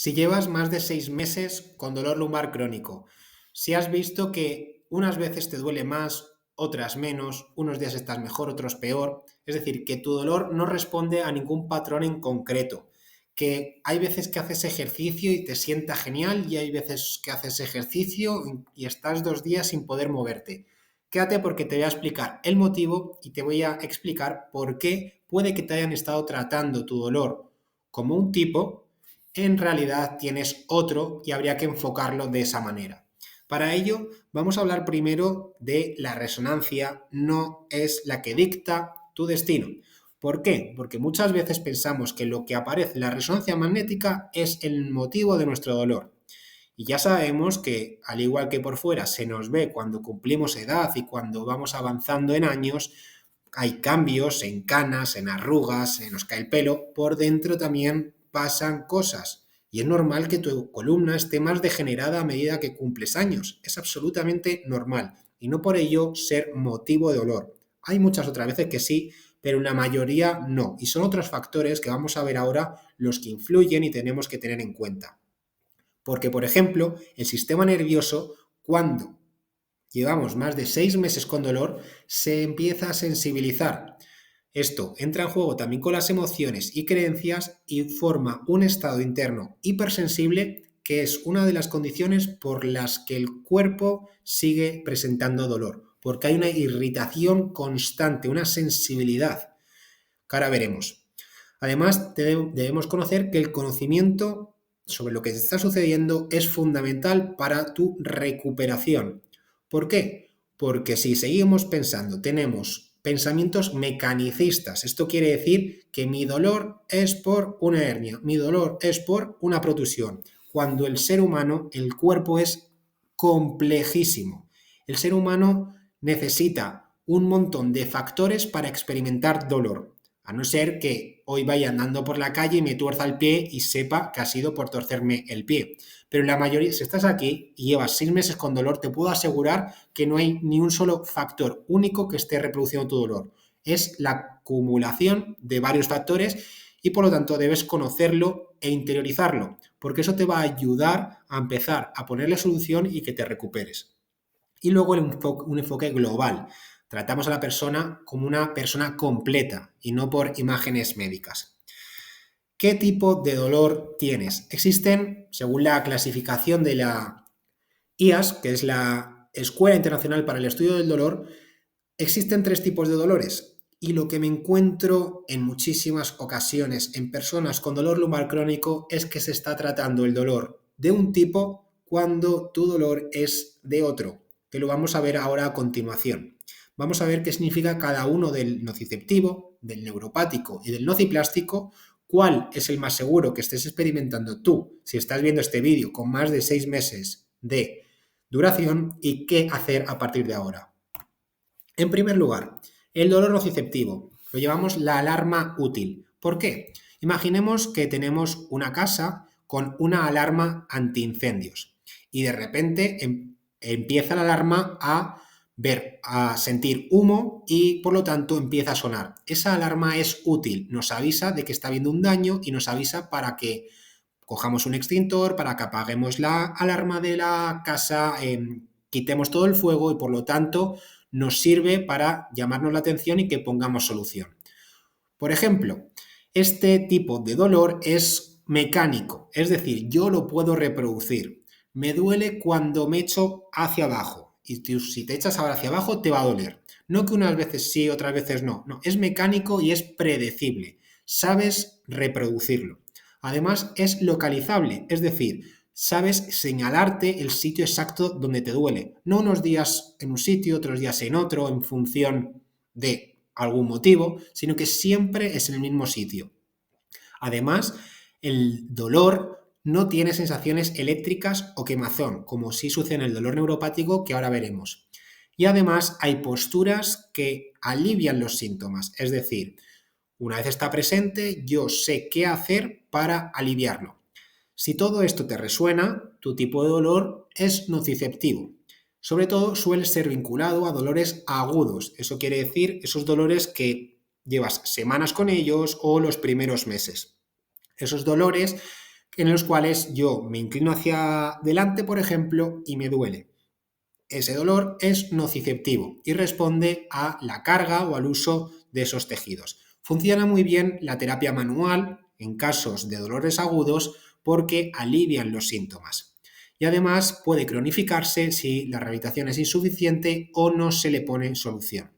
Si llevas más de 6 meses con dolor lumbar crónico, si has visto que unas veces te duele más, otras menos, unos días estás mejor, otros peor, es decir, que tu dolor no responde a ningún patrón en concreto, que hay veces que haces ejercicio y te sienta genial y hay veces que haces ejercicio y estás 2 días sin poder moverte. Quédate porque te voy a explicar el motivo y te voy a explicar por qué puede que te hayan estado tratando tu dolor como un tipo, en realidad tienes otro y habría que enfocarlo de esa manera. Para ello, vamos a hablar primero de la resonancia, no es la que dicta tu destino. ¿Por qué? Porque muchas veces pensamos que lo que aparece en la resonancia magnética es el motivo de nuestro dolor. Y ya sabemos que, al igual que por fuera se nos ve cuando cumplimos edad y cuando vamos avanzando en años, hay cambios en canas, en arrugas, se nos cae el pelo, por dentro también pasan cosas. Y es normal que tu columna esté más degenerada a medida que cumples años. Es absolutamente normal. Y no por ello ser motivo de dolor. Hay muchas otras veces que sí, pero en la mayoría no. Y son otros factores que vamos a ver ahora los que influyen y tenemos que tener en cuenta. Porque, por ejemplo, el sistema nervioso, cuando llevamos más de 6 meses con dolor, se empieza a sensibilizar. Esto entra en juego también con las emociones y creencias y forma un estado interno hipersensible, que es una de las condiciones por las que el cuerpo sigue presentando dolor, porque hay una irritación constante, una sensibilidad que ahora veremos. Además, debemos conocer que el conocimiento sobre lo que te está sucediendo es fundamental para tu recuperación. ¿Por qué? Porque si seguimos pensando, tenemos pensamientos mecanicistas. Esto quiere decir que mi dolor es por una hernia, mi dolor es por una protusión. Cuando el ser humano, el cuerpo es complejísimo. El ser humano necesita un montón de factores para experimentar dolor. A no ser que hoy vaya andando por la calle y me tuerza el pie y sepa que ha sido por torcerme el pie. Pero en la mayoría, si estás aquí y llevas 6 meses con dolor, te puedo asegurar que no hay ni un solo factor único que esté reproduciendo tu dolor. Es la acumulación de varios factores y por lo tanto debes conocerlo e interiorizarlo, porque eso te va a ayudar a empezar a ponerle solución y que te recuperes. Y luego un enfoque global. Tratamos a la persona como una persona completa y no por imágenes médicas. ¿Qué tipo de dolor tienes? Existen, según la clasificación de la IAS, que es la Escuela Internacional para el Estudio del Dolor, existen 3 tipos de dolores. Y lo que me encuentro en muchísimas ocasiones en personas con dolor lumbar crónico es que se está tratando el dolor de un tipo cuando tu dolor es de otro, que lo vamos a ver ahora a continuación. Vamos a ver qué significa cada uno del nociceptivo, del neuropático y del nociplástico, cuál es el más seguro que estés experimentando tú, si estás viendo este vídeo con más de 6 meses de duración, y qué hacer a partir de ahora. En primer lugar, el dolor nociceptivo. Lo llamamos la alarma útil. ¿Por qué? Imaginemos que tenemos una casa con una alarma antiincendios y de repente empieza la alarma a sentir humo y por lo tanto empieza a sonar. Esa alarma es útil, nos avisa de que está habiendo un daño y nos avisa para que cojamos un extintor, para que apaguemos la alarma de la casa, quitemos todo el fuego y por lo tanto nos sirve para llamarnos la atención y que pongamos solución. Por ejemplo, este tipo de dolor es mecánico, es decir, yo lo puedo reproducir. Me duele cuando me echo hacia abajo y si te echas ahora hacia abajo te va a doler. No que unas veces sí, otras veces no. No, es mecánico y es predecible. Sabes reproducirlo. Además, es localizable, es decir, sabes señalarte el sitio exacto donde te duele. No unos días en un sitio, otros días en otro, en función de algún motivo, sino que siempre es en el mismo sitio. Además, el dolor no tiene sensaciones eléctricas o quemazón, como sí sucede en el dolor neuropático que ahora veremos. Y además hay posturas que alivian los síntomas, es decir, una vez está presente, yo sé qué hacer para aliviarlo. Si todo esto te resuena, tu tipo de dolor es nociceptivo. Sobre todo suele ser vinculado a dolores agudos. Eso quiere decir esos dolores que llevas semanas con ellos o los primeros meses. Esos dolores en los cuales yo me inclino hacia adelante, por ejemplo, y me duele. Ese dolor es nociceptivo y responde a la carga o al uso de esos tejidos. Funciona muy bien la terapia manual en casos de dolores agudos porque alivian los síntomas. Y además puede cronificarse si la rehabilitación es insuficiente o no se le pone solución.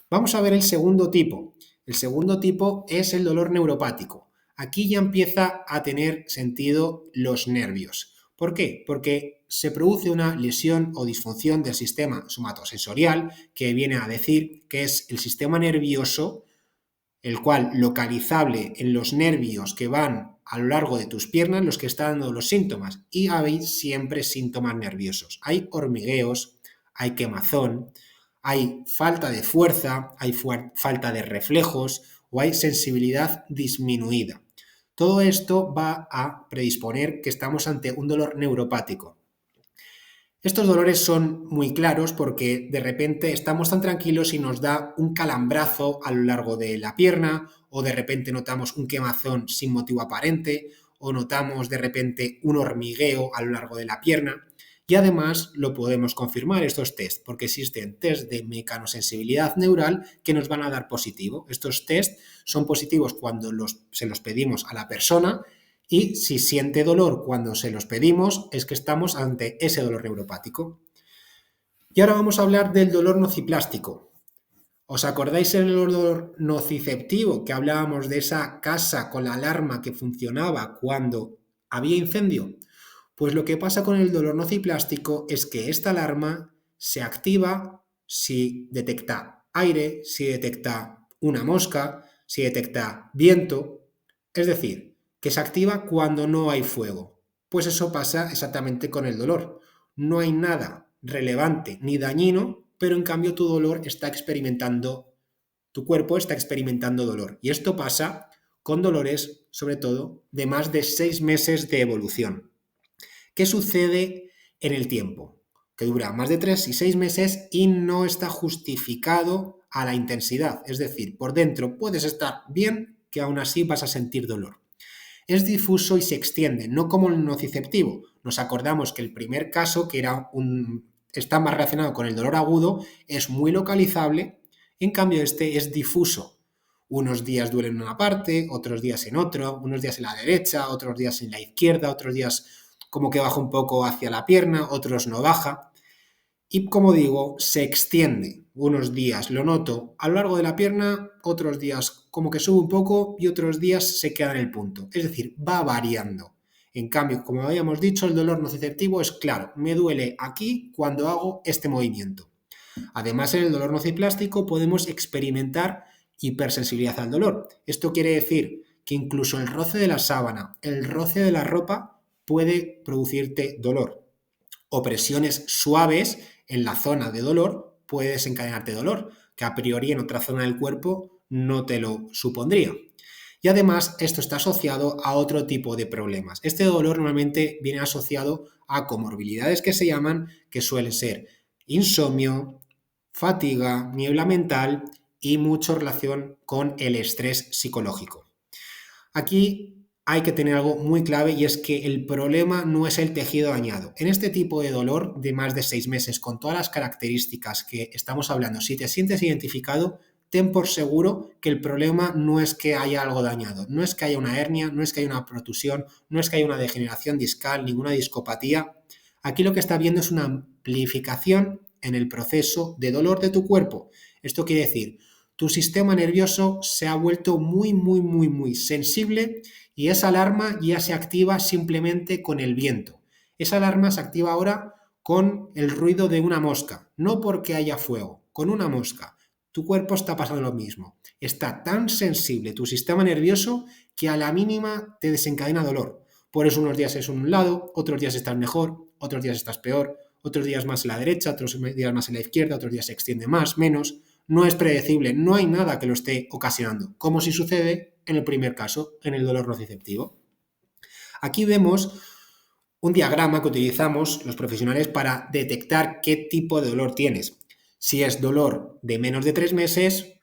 Vamos a ver el segundo tipo. El segundo tipo es el dolor neuropático. Aquí ya empieza a tener sentido los nervios. ¿Por qué? Porque se produce una lesión o disfunción del sistema somatosensorial, que viene a decir que es el sistema nervioso, el cual localizable en los nervios que van a lo largo de tus piernas, los que están dando los síntomas. Y hay siempre síntomas nerviosos. Hay hormigueos, hay quemazón, hay falta de fuerza, hay falta de reflejos o hay sensibilidad disminuida. Todo esto va a predisponer que estamos ante un dolor neuropático. Estos dolores son muy claros porque de repente estamos tan tranquilos y nos da un calambrazo a lo largo de la pierna, o de repente notamos un quemazón sin motivo aparente, o notamos de repente un hormigueo a lo largo de la pierna. Y además lo podemos confirmar estos test, porque existen test de mecanosensibilidad neural que nos van a dar positivo. Estos test son positivos cuando se los pedimos a la persona, y si siente dolor cuando se los pedimos, es que estamos ante ese dolor neuropático. Y ahora vamos a hablar del dolor nociplástico. ¿Os acordáis del dolor nociceptivo que hablábamos de esa casa con la alarma que funcionaba cuando había incendio? Pues lo que pasa con el dolor nociplástico es que esta alarma se activa si detecta aire, si detecta una mosca, si detecta viento. Es decir, que se activa cuando no hay fuego. Pues eso pasa exactamente con el dolor. No hay nada relevante ni dañino, pero en cambio tu cuerpo está experimentando dolor. Y esto pasa con dolores, sobre todo, de más de 6 meses de evolución. ¿Qué sucede en el tiempo? Que dura más de 3 y 6 meses y no está justificado a la intensidad. Es decir, por dentro puedes estar bien, que aún así vas a sentir dolor. Es difuso y se extiende, no como el nociceptivo. Nos acordamos que el primer caso, que está más relacionado con el dolor agudo, es muy localizable, en cambio este es difuso. Unos días duele en una parte, otros días en otro, unos días en la derecha, otros días en la izquierda, otros días como que baja un poco hacia la pierna, otros no baja. Y como digo, se extiende. Unos días lo noto a lo largo de la pierna, otros días como que sube un poco y otros días se queda en el punto. Es decir, va variando. En cambio, como habíamos dicho, el dolor nociceptivo es claro, me duele aquí cuando hago este movimiento. Además, en el dolor nociplástico podemos experimentar hipersensibilidad al dolor. Esto quiere decir que incluso el roce de la sábana, el roce de la ropa puede producirte dolor. O presiones suaves en la zona de dolor puede desencadenarte dolor, que a priori en otra zona del cuerpo no te lo supondría. Y además esto está asociado a otro tipo de problemas. Este dolor normalmente viene asociado a comorbilidades que se llaman, que suelen ser insomnio, fatiga, niebla mental y mucho relación con el estrés psicológico. Aquí hay que tener algo muy clave, y es que el problema no es el tejido dañado. En este tipo de dolor de más de 6 meses, con todas las características que estamos hablando, si te sientes identificado, ten por seguro que el problema no es que haya algo dañado, no es que haya una hernia, no es que haya una protusión, no es que haya una degeneración discal, ninguna discopatía. Aquí lo que está viendo es una amplificación en el proceso de dolor de tu cuerpo. Esto quiere decir, tu sistema nervioso se ha vuelto muy sensible, y esa alarma ya se activa simplemente con el viento. Esa alarma se activa ahora con el ruido de una mosca, no porque haya fuego, con una mosca. Tu cuerpo está pasando lo mismo. Está tan sensible tu sistema nervioso que a la mínima te desencadena dolor. Por eso unos días es un lado, otros días estás mejor, otros días estás peor, otros días más en la derecha, otros días más en la izquierda, otros días se extiende más, menos. No es predecible, no hay nada que lo esté ocasionando, como si sucede en el primer caso, en el dolor nociceptivo. Aquí vemos un diagrama que utilizamos los profesionales para detectar qué tipo de dolor tienes. Si es dolor de menos de 3 meses,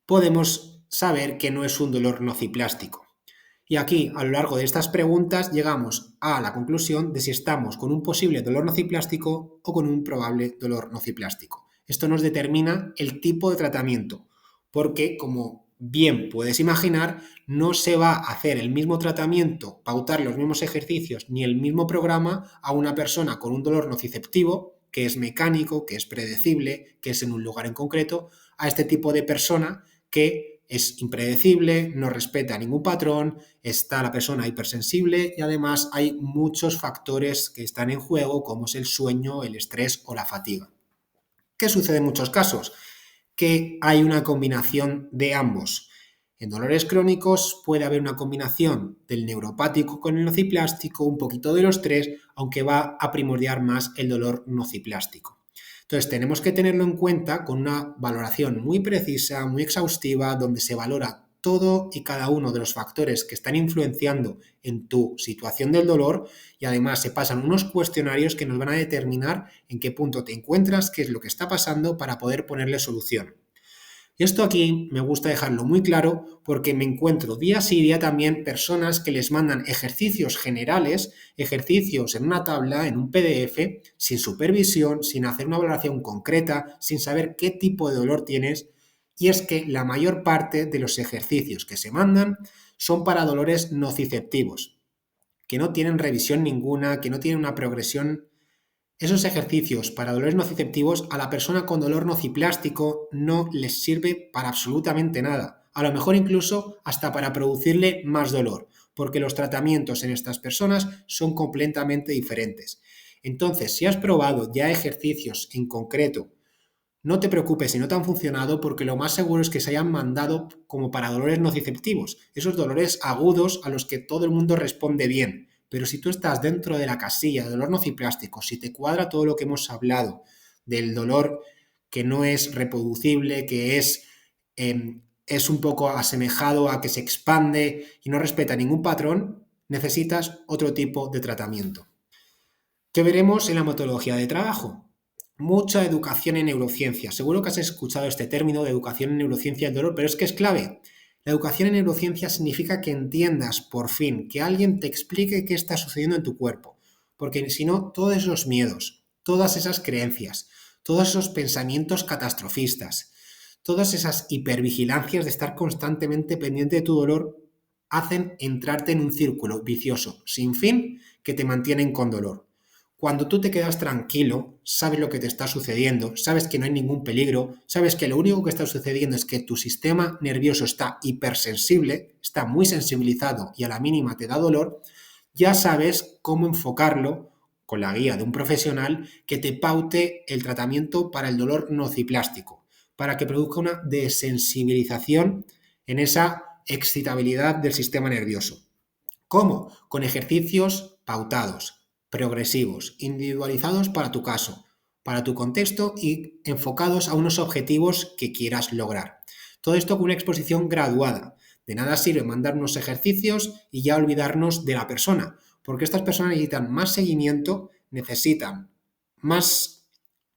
podemos saber que no es un dolor nociplástico. Y aquí, a lo largo de estas preguntas, llegamos a la conclusión de si estamos con un posible dolor nociplástico o con un probable dolor nociplástico. Esto nos determina el tipo de tratamiento, porque, como bien puedes imaginar, no se va a hacer el mismo tratamiento, pautar los mismos ejercicios ni el mismo programa a una persona con un dolor nociceptivo, que es mecánico, que es predecible, que es en un lugar en concreto, a este tipo de persona que es impredecible, no respeta ningún patrón, está la persona hipersensible y además hay muchos factores que están en juego, como es el sueño, el estrés o la fatiga. ¿Qué sucede en muchos casos? Que hay una combinación de ambos. En dolores crónicos puede haber una combinación del neuropático con el nociplástico, un poquito de los tres, aunque va a primordiar más el dolor nociplástico. Entonces tenemos que tenerlo en cuenta con una valoración muy precisa, muy exhaustiva, donde se valora todo y cada uno de los factores que están influenciando en tu situación del dolor y además se pasan unos cuestionarios que nos van a determinar en qué punto te encuentras, qué es lo que está pasando para poder ponerle solución. Y esto aquí me gusta dejarlo muy claro porque me encuentro día sí día también personas que les mandan ejercicios generales, ejercicios en una tabla, en un PDF, sin supervisión, sin hacer una valoración concreta, sin saber qué tipo de dolor tienes. Y es que la mayor parte de los ejercicios que se mandan son para dolores nociceptivos, que no tienen revisión ninguna, que no tienen una progresión. Esos ejercicios para dolores nociceptivos a la persona con dolor nociplástico no les sirve para absolutamente nada. A lo mejor incluso hasta para producirle más dolor, porque los tratamientos en estas personas son completamente diferentes. Entonces, si has probado ya ejercicios en concreto, no te preocupes si no te han funcionado porque lo más seguro es que se hayan mandado como para dolores nociceptivos, esos dolores agudos a los que todo el mundo responde bien. Pero si tú estás dentro de la casilla de dolor nociplástico, si te cuadra todo lo que hemos hablado del dolor que no es reproducible, que es un poco asemejado a que se expande y no respeta ningún patrón, necesitas otro tipo de tratamiento. ¿Qué veremos en la metodología de trabajo? Mucha educación en neurociencia. Seguro que has escuchado este término de educación en neurociencia del dolor, pero es que es clave. La educación en neurociencia significa que entiendas por fin, que alguien te explique qué está sucediendo en tu cuerpo. Porque si no, todos esos miedos, todas esas creencias, todos esos pensamientos catastrofistas, todas esas hipervigilancias de estar constantemente pendiente de tu dolor, hacen entrarte en un círculo vicioso, sin fin, que te mantienen con dolor. Cuando tú te quedas tranquilo, sabes lo que te está sucediendo, sabes que no hay ningún peligro, sabes que lo único que está sucediendo es que tu sistema nervioso está hipersensible, está muy sensibilizado y a la mínima te da dolor, ya sabes cómo enfocarlo con la guía de un profesional que te paute el tratamiento para el dolor nociplástico, para que produzca una desensibilización en esa excitabilidad del sistema nervioso. ¿Cómo? Con ejercicios pautados, progresivos, individualizados para tu caso, para tu contexto y enfocados a unos objetivos que quieras lograr. Todo esto con una exposición graduada. De nada sirve mandar unos ejercicios y ya olvidarnos de la persona, porque estas personas necesitan más seguimiento, necesitan más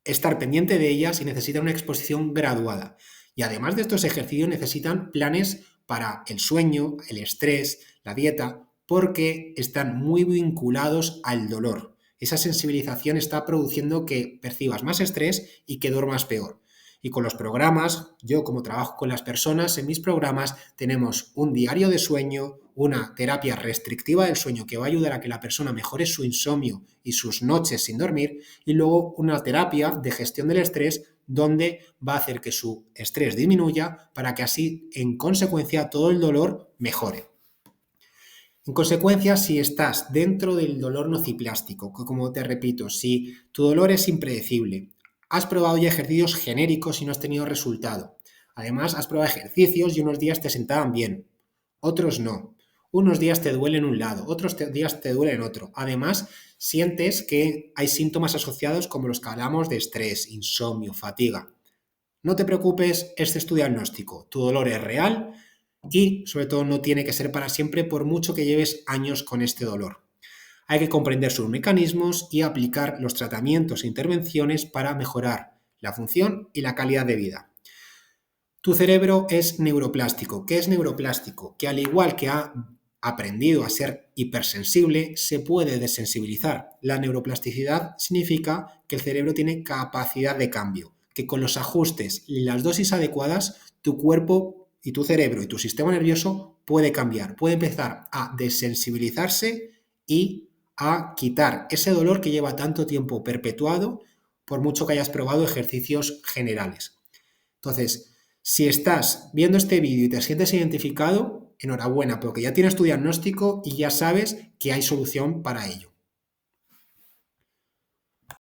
estar pendiente de ellas y necesitan una exposición graduada. Y además de estos ejercicios necesitan planes para el sueño, el estrés, la dieta, porque están muy vinculados al dolor. Esa sensibilización está produciendo que percibas más estrés y que duermas peor. Y con los programas, yo como trabajo con las personas, en mis programas tenemos un diario de sueño, una terapia restrictiva del sueño que va a ayudar a que la persona mejore su insomnio y sus noches sin dormir, y luego una terapia de gestión del estrés donde va a hacer que su estrés disminuya para que así, en consecuencia, todo el dolor mejore. En consecuencia, si estás dentro del dolor nociplástico, que como te repito, si tu dolor es impredecible, has probado ya ejercicios genéricos y no has tenido resultado. Además, has probado ejercicios y unos días te sentaban bien, otros no. Unos días te duele en un lado, otros días te duele en otro. Además, sientes que hay síntomas asociados como los que hablamos de estrés, insomnio, fatiga. No te preocupes, este es tu diagnóstico. Tu dolor es real y, sobre todo, no tiene que ser para siempre por mucho que lleves años con este dolor. Hay que comprender sus mecanismos y aplicar los tratamientos e intervenciones para mejorar la función y la calidad de vida. Tu cerebro es neuroplástico. ¿Qué es neuroplástico? Que al igual que ha aprendido a ser hipersensible, se puede desensibilizar. La neuroplasticidad significa que el cerebro tiene capacidad de cambio, que con los ajustes y las dosis adecuadas, tu cuerpo y tu cerebro y tu sistema nervioso puede cambiar, puede empezar a desensibilizarse y a quitar ese dolor que lleva tanto tiempo perpetuado, por mucho que hayas probado ejercicios generales. Entonces, si estás viendo este vídeo y te sientes identificado, enhorabuena, porque ya tienes tu diagnóstico y ya sabes que hay solución para ello.